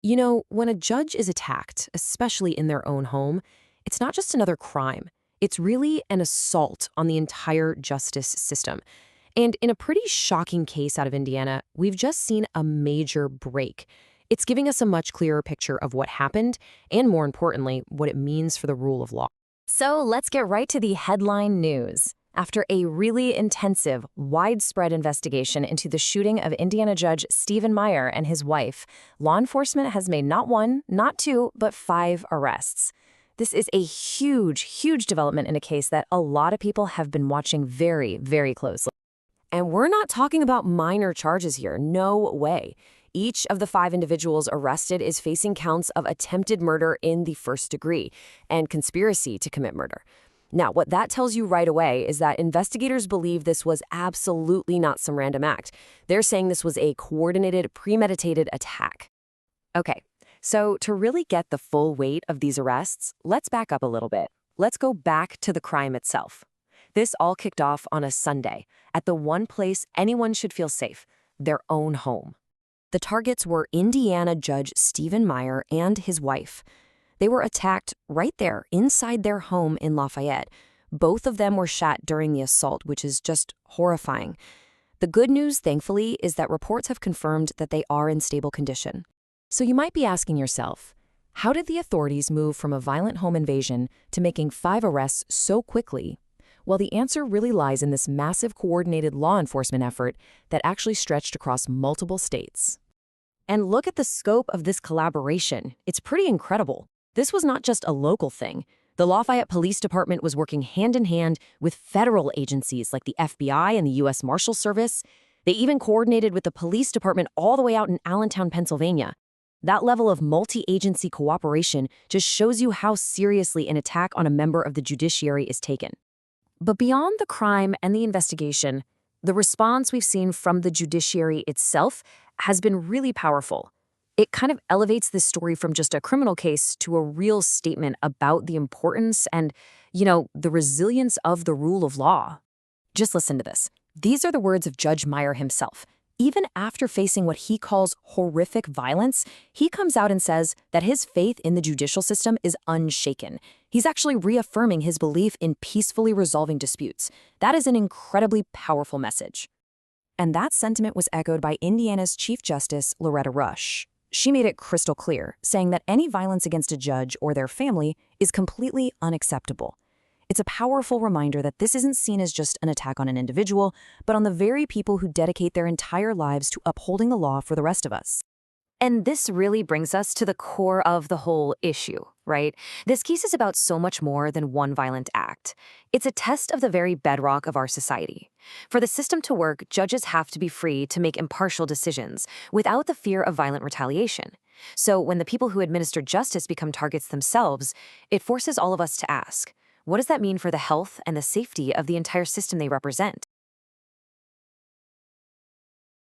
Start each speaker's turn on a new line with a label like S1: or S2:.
S1: You know, when a judge is attacked, especially in their own home, it's not just another crime. It's really an assault on the entire justice system. And in a pretty shocking case out of Indiana, we've just seen a major break. It's giving us a much clearer picture of what happened and, more importantly, what it means for the rule of law.
S2: So let's get right to the headline news. After a really intensive, widespread investigation into the shooting of Indiana Judge Stephen Meyer and his wife, law enforcement has made not one, not two, but 5 arrests. This is a huge, huge development in a case that a lot of people have been watching very, very closely.
S1: And we're not talking about minor charges here, no way. Each of the 5 individuals arrested is facing counts of attempted murder in the first degree and conspiracy to commit murder. Now, what that tells you right away is that investigators believe this was absolutely not some random act. They're saying this was a coordinated, premeditated attack. Okay, so to really get the full weight of these arrests, let's back up a little bit. Let's go back to the crime itself. This all kicked off on a Sunday at the one place anyone should feel safe, their own home. The targets were Indiana Judge Stephen Meyer and his wife. They were attacked right there, inside their home in Lafayette. Both of them were shot during the assault, which is just horrifying. The good news, thankfully, is that reports have confirmed that they are in stable condition. So you might be asking yourself, how did the authorities move from a violent home invasion to making 5 arrests so quickly? Well, the answer really lies in this massive coordinated law enforcement effort that actually stretched across multiple states. And look at the scope of this collaboration. It's pretty incredible. This was not just a local thing. The Lafayette Police Department was working hand in hand with federal agencies like the FBI and the U.S. Marshal Service. They even coordinated with the police department all the way out in Allentown, Pennsylvania. That level of multi-agency cooperation just shows you how seriously an attack on a member of the judiciary is taken. But beyond the crime and the investigation, the response we've seen from the judiciary itself has been really powerful. It kind of elevates this story from just a criminal case to a real statement about the importance and, the resilience of the rule of law. Just listen to this. These are the words of Judge Meyer himself. Even after facing what he calls horrific violence, he comes out and says that his faith in the judicial system is unshaken. He's actually reaffirming his belief in peacefully resolving disputes. That is an incredibly powerful message. And that sentiment was echoed by Indiana's Chief Justice, Loretta Rush. She made it crystal clear, saying that any violence against a judge or their family is completely unacceptable. It's a powerful reminder that this isn't seen as just an attack on an individual, but on the very people who dedicate their entire lives to upholding the law for the rest of us.
S2: And this really brings us to the core of the whole issue, right? This case is about so much more than one violent act. It's a test of the very bedrock of our society. For the system to work, judges have to be free to make impartial decisions without the fear of violent retaliation. So when the people who administer justice become targets themselves, it forces all of us to ask, what does that mean for the health and the safety of the entire system they represent?